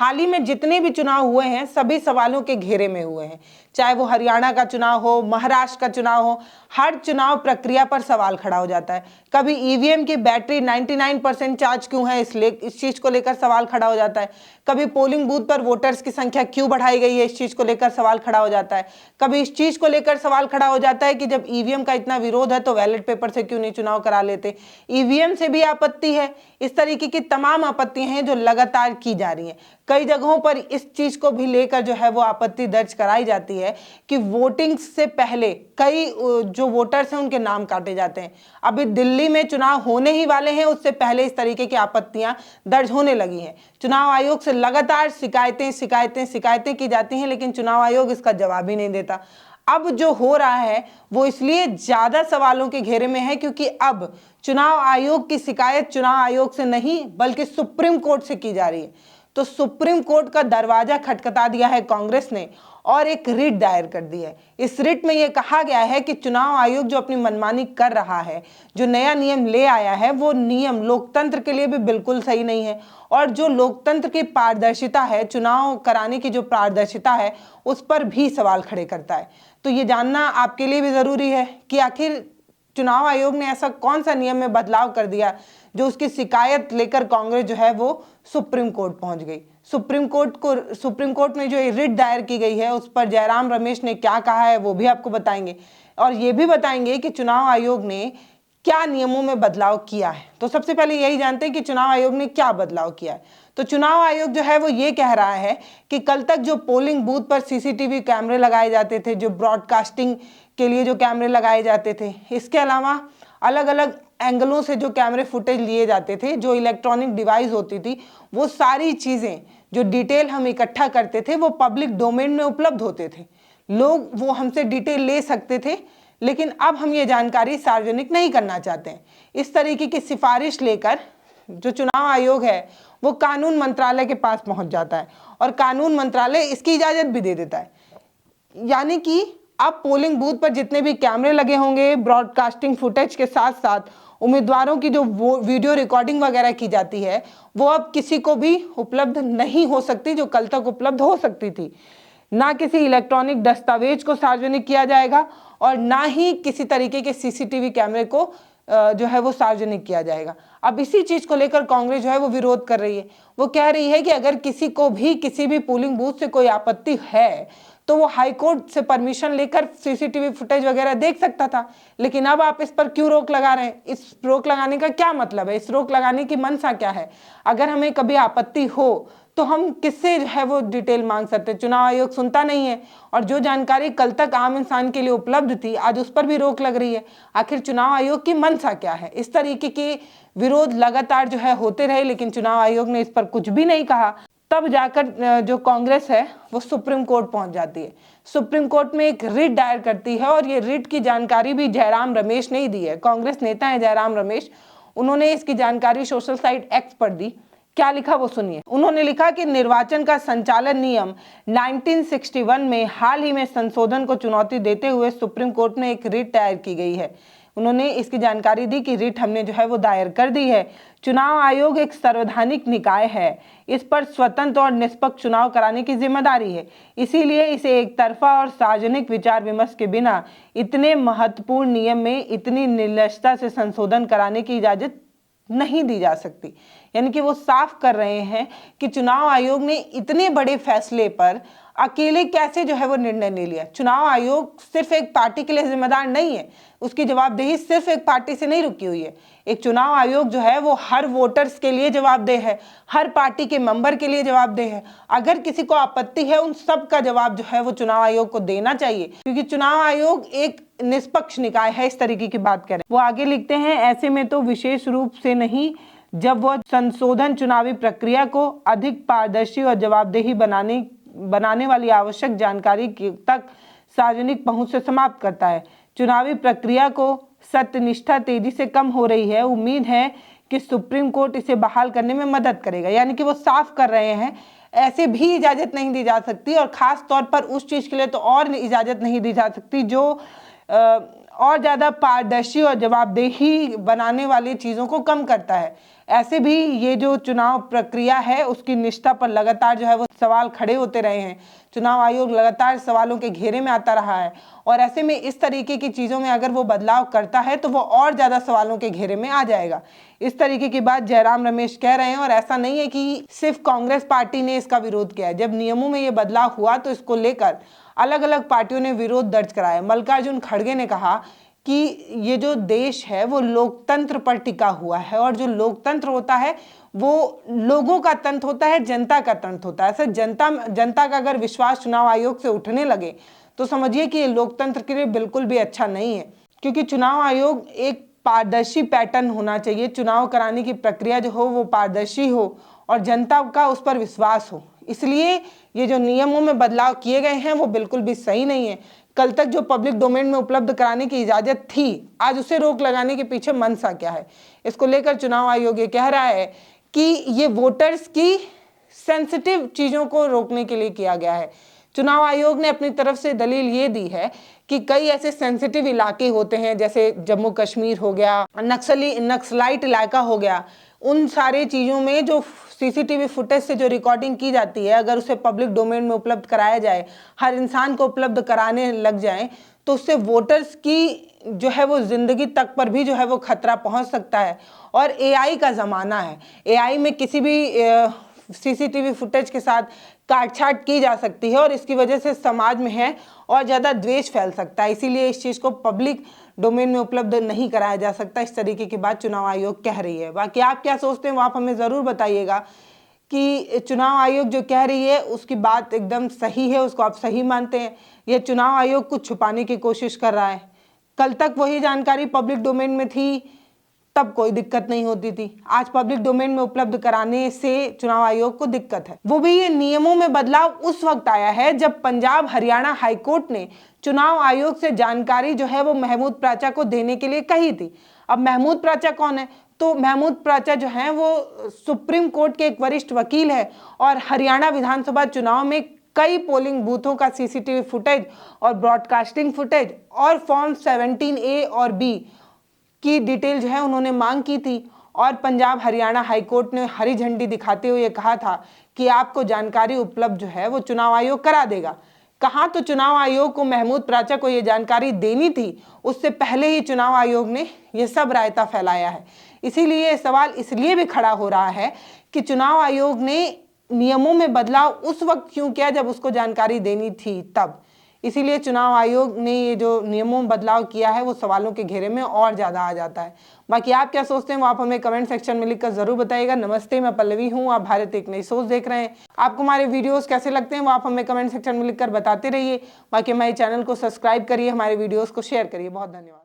हाल ही में जितने भी चुनाव हुए हैं सभी सवालों के घेरे में हुए हैं, चाहे वो हरियाणा का चुनाव हो, महाराष्ट्र का चुनाव हो, हर चुनाव प्रक्रिया पर सवाल खड़ा हो जाता है। कभी ईवीएम की बैटरी 99% चार्ज क्यों है, इस चीज को लेकर सवाल खड़ा हो जाता है। कभी पोलिंग बूथ पर वोटर्स की संख्या क्यों बढ़ाई गई है, इस चीज को लेकर सवाल खड़ा हो जाता है। कभी इस चीज को लेकर सवाल खड़ा हो जाता है कि जब ईवीएम का इतना विरोध है तो बैलेट पेपर से क्यों नहीं चुनाव करा लेते, ईवीएम से भी आपत्ति है। इस तरीके की तमाम आपत्तियां हैं जो लगातार की जा रही हैं। कई जगहों पर इस चीज को भी लेकर जो है वो आपत्ति दर्ज कराई जाती है कि वोटिंग से पहले कई जो वोटर्स हैं उनके नाम काटे जाते हैं। अभी दिल्ली में चुनाव होने ही वाले हैं, उससे पहले इस तरीके की आपत्तियां दर्ज होने लगी हैं। चुनाव आयोग से लगातार शिकायतें की जाती हैं, लेकिन चुनाव आयोग इसका जवाब ही नहीं देता। अब जो हो रहा है वो इसलिए ज्यादा सवालों के घेरे में है क्योंकि अब चुनाव आयोग की शिकायत चुनाव आयोग से नहीं बल्कि सुप्रीम कोर्ट से की जा रही है। तो सुप्रीम कोर्ट का दरवाजा खटखटा दिया है कांग्रेस ने और एक रिट दायर कर दी है। इस रिट में यह कहा गया है कि चुनाव आयोग जो अपनी मनमानी कर रहा है, जो नया नियम ले आया है, वो नियम लोकतंत्र के लिए भी बिल्कुल सही नहीं है और जो लोकतंत्र की पारदर्शिता है, चुनाव कराने की जो पारदर्शिता है, उस पर भी सवाल खड़े करता है। तो ये जानना आपके लिए भी जरूरी है कि आखिर चुनाव आयोग ने ऐसा कौन सा नियम में बदलाव कर दिया जो उसकी शिकायत लेकर कांग्रेस जो है वो सुप्रीम कोर्ट पहुंच गई। सुप्रीम कोर्ट में जो रिट दायर की गई है उस पर जयराम रमेश ने क्या कहा है वो भी आपको बताएंगे और ये भी बताएंगे कि चुनाव आयोग ने क्या नियमों में बदलाव किया है। तो सबसे पहले यही जानते हैं कि चुनाव आयोग ने क्या बदलाव किया है। तो चुनाव आयोग जो है वो ये कह रहा है कि कल तक जो पोलिंग बूथ पर सीसीटीवी कैमरे लगाए जाते थे, जो ब्रॉडकास्टिंग के लिए जो कैमरे लगाए जाते थे, इसके अलावा अलग अलग एंगलों से जो कैमरे फुटेज लिए जाते थे, जो इलेक्ट्रॉनिक डिवाइस होती थी, वो सारी चीज़ें जो डिटेल हम इकट्ठा करते थे वो पब्लिक डोमेन में उपलब्ध होते थे। लोग वो हमसे डिटेल ले सकते थे, लेकिन अब हम ये जानकारी सार्वजनिक नहीं करना चाहते हैं। इस तरीके की सिफारिश लेकर जो चुनाव आयोग है वो कानून मंत्रालय के पास पहुंच जाता है और कानून मंत्रालय इसकी इजाज़त भी दे देता है। यानी कि अब पोलिंग बूथ पर जितने भी कैमरे लगे होंगे, ब्रॉडकास्टिंग फुटेज के साथ साथ उम्मीदवारों की जो वो वीडियो रिकॉर्डिंग वगैरह की जाती है वो अब किसी को भी उपलब्ध नहीं हो सकती, जो कल तक उपलब्ध हो सकती थी। ना किसी इलेक्ट्रॉनिक दस्तावेज को सार्वजनिक किया जाएगा और ना ही किसी तरीके के सीसीटीवी कैमरे को जो है वो सार्वजनिक किया जाएगा। अब इसी चीज को लेकर कांग्रेस जो है वो विरोध कर रही है। वो कह रही है कि अगर किसी को भी किसी भी पोलिंग बूथ से कोई आपत्ति है तो वो हाई कोर्ट से परमिशन लेकर सीसीटीवी फुटेज वगैरह देख सकता था, लेकिन अब आप इस पर क्यों रोक लगा रहे हैं? इस रोक लगाने का क्या मतलब है? इस रोक लगाने की मंशा क्या है? अगर हमें कभी आपत्ति हो तो हम किससे जो है वो डिटेल मांग सकते हैं? चुनाव आयोग सुनता नहीं है और जो जानकारी कल तक आम इंसान के लिए उपलब्ध थी आज उस पर भी रोक लग रही है। आखिर चुनाव आयोग की मंशा क्या है? इस तरीके के विरोध लगातार जो है होते रहे, लेकिन चुनाव आयोग ने इस पर कुछ भी नहीं कहा। तब जाकर जो कांग्रेस है वो सुप्रीम कोर्ट पहुंच जाती है। सुप्रीम कोर्ट में एक रिट दायर करती है और ये रिट की जानकारी भी जयराम रमेश ने ही दी है। कांग्रेस नेता है जयराम रमेश, उन्होंने इसकी जानकारी सोशल साइट एक्स पर दी। क्या लिखा वो सुनिए। उन्होंने लिखा कि निर्वाचन का संचालन नियम 1961 में हाल ही में संशोधन को चुनौती देते हुए सुप्रीम कोर्ट में एक रिट दायर की गई है। उन्होंने इसकी जानकारी दी कि रिट हमने जो है वो दायर कर दी है। चुनाव आयोग एक संवैधानिक निकाय है, इस पर स्वतंत्र और निष्पक्ष चुनाव कराने की जिम्मेदारी है, इसीलिए इसे एक तरफा और सार्वजनिक विचार विमर्श के बिना इतने महत्वपूर्ण नियम में इतनी निर्लजता से संशोधन कराने की इजाजत नहीं दी जा सकती। यानी कि वो साफ कर रहे हैं कि चुनाव आयोग ने इतने बड़े फैसले पर अकेले कैसे जो है वो निर्णय ले लिया। चुनाव आयोग सिर्फ एक पार्टी के लिए जिम्मेदार नहीं है, उसकी जवाबदेही सिर्फ एक पार्टी से नहीं रुकी हुई है। एक चुनाव आयोग जो है वो हर वोटर्स के लिए जवाबदेह है, हर पार्टी के मेंबर के लिए जवाबदेह है। अगर किसी को आपत्ति है उन सब का जवाब जो है वो चुनाव आयोग को देना चाहिए, क्योंकि चुनाव आयोग एक निष्पक्ष निकाय है। इस तरीके की बात करें, वो आगे लिखते हैं, ऐसे में तो विशेष रूप से नहीं जब वह संशोधन चुनावी प्रक्रिया को अधिक पारदर्शी और जवाबदेही बनाने वाली आवश्यक जानकारी तक सार्वजनिक पहुंच से समाप्त करता है। चुनावी प्रक्रिया को सत्यनिष्ठा तेजी से कम हो रही है, उम्मीद है कि सुप्रीम कोर्ट इसे बहाल करने में मदद करेगा। यानी कि वो साफ कर रहे हैं ऐसे भी इजाजत नहीं दी जा सकती और खास तौर पर उस चीज के लिए तो और इजाजत नहीं दी जा सकती जो और ज़्यादा पारदर्शी और जवाबदेही बनाने वाली चीज़ों को कम करता है। ऐसे भी ये जो चुनाव प्रक्रिया है उसकी निष्ठा पर लगातार जो है वो सवाल खड़े होते रहे हैं। चुनाव आयोग लगातार सवालों के घेरे में आता रहा है और ऐसे में इस तरीके की चीज़ों में अगर वो बदलाव करता है तो वो और ज़्यादा सवालों के घेरे में आ जाएगा। इस तरीके की बात जयराम रमेश कह रहे हैं और ऐसा नहीं है कि सिर्फ कांग्रेस पार्टी ने इसका विरोध किया है। जब नियमों में ये बदलाव हुआ तो इसको लेकर अलग अलग पार्टियों ने विरोध दर्ज कराया। मल्लिकार्जुन खड़गे ने कहा कि ये जो देश है वो लोकतंत्र पर टिका हुआ है और जो लोकतंत्र होता है वो लोगों का तंत्र होता है, जनता का तंत्र होता है। ऐसे जनता का अगर विश्वास चुनाव आयोग से उठने लगे तो समझिए कि ये लोकतंत्र के लिए बिल्कुल भी अच्छा नहीं है, क्योंकि चुनाव आयोग एक पारदर्शी पैटर्न होना चाहिए। चुनाव कराने की प्रक्रिया जो हो वो पारदर्शी हो और जनता का उस पर विश्वास हो। इसलिए ये जो नियमों में बदलाव किए गए हैं वो बिल्कुल भी सही नहीं है। कल तक जो पब्लिक डोमेन में उपलब्ध कराने की इजाज़त थी, आज उसे रोक लगाने के पीछे मंशा क्या है? इसको लेकर चुनाव आयोग ये कह रहा है कि ये वोटर्स की सेंसिटिव चीज़ों को रोकने के लिए किया गया है। चुनाव आयोग ने अपनी तरफ से दलील ये दी है कि कई ऐसे सेंसिटिव इलाके होते हैं, जैसे जम्मू कश्मीर हो गया, नक्सलाइट इलाका हो गया, उन सारे चीज़ों में जो सीसीटीवी फुटेज से जो रिकॉर्डिंग की जाती है, अगर उसे पब्लिक डोमेन में उपलब्ध कराया जाए, हर इंसान को उपलब्ध कराने लग जाए, तो उससे वोटर्स की जो है वो ज़िंदगी तक पर भी जो है वो खतरा पहुंच सकता है। और एआई का ज़माना है, एआई में किसी भी सीसीटीवी फुटेज के साथ काटछाट की जा सकती है और इसकी वजह से समाज में है और ज़्यादा द्वेष फैल सकता है। इसीलिए इस चीज़ को पब्लिक डोमेन में उपलब्ध नहीं कराया जा सकता। इस तरीके की बात चुनाव आयोग कह रही है। बाकी आप क्या सोचते हैं वो आप हमें ज़रूर बताइएगा कि चुनाव आयोग जो कह रही है उसकी बात एकदम सही है, उसको आप सही मानते हैं, या चुनाव आयोग कुछ छुपाने की कोशिश कर रहा है? कल तक वही जानकारी पब्लिक डोमेन में थी तब कोई दिक्कत नहीं होती थी, आज पब्लिक डोमेन में उपलब्ध कराने से चुनाव आयोग को दिक्कत है। वो भी ये नियमों में बदलाव उस वक्त आया है जब पंजाब हरियाणा हाईकोर्ट ने चुनाव आयोग से जानकारी जो है वो महमूद प्राचा को देने के लिए कही थी। अब महमूद प्राचा कौन है? तो महमूद प्राचा जो है वो सुप्रीम कोर्ट के एक वरिष्ठ वकील है और हरियाणा विधानसभा चुनाव में कई पोलिंग बूथों का सीसीटीवी फुटेज और ब्रॉडकास्टिंग फुटेज और फॉर्म 17A और B की डिटेल जो है उन्होंने मांग की थी और पंजाब हरियाणा हाईकोर्ट ने हरी झंडी दिखाते हुए कहा था कि आपको जानकारी उपलब्ध जो है वो चुनाव आयोग करा देगा। कहाँ तो चुनाव आयोग को महमूद प्राचा को ये जानकारी देनी थी, उससे पहले ही चुनाव आयोग ने ये सब रायता फैलाया है। इसीलिए सवाल इसलिए भी खड़ा हो रहा है कि चुनाव आयोग ने नियमों में बदलाव उस वक्त क्यों किया जब उसको जानकारी देनी थी तब। इसीलिए चुनाव आयोग ने ये जो नियमों में बदलाव किया है वो सवालों के घेरे में और ज़्यादा आ जाता है। बाकी आप क्या सोचते हैं वो आप हमें कमेंट सेक्शन में लिखकर ज़रूर बताइएगा। नमस्ते, मैं पल्लवी हूँ, आप भारत एक नई सोच देख रहे हैं। आपको हमारे वीडियोस कैसे लगते हैं वो आप हमें कमेंट सेक्शन में लिखकर बताते रहिए। बाकी हमारे चैनल को सब्सक्राइब करिए, हमारे वीडियोज़ को शेयर करिए। बहुत धन्यवाद।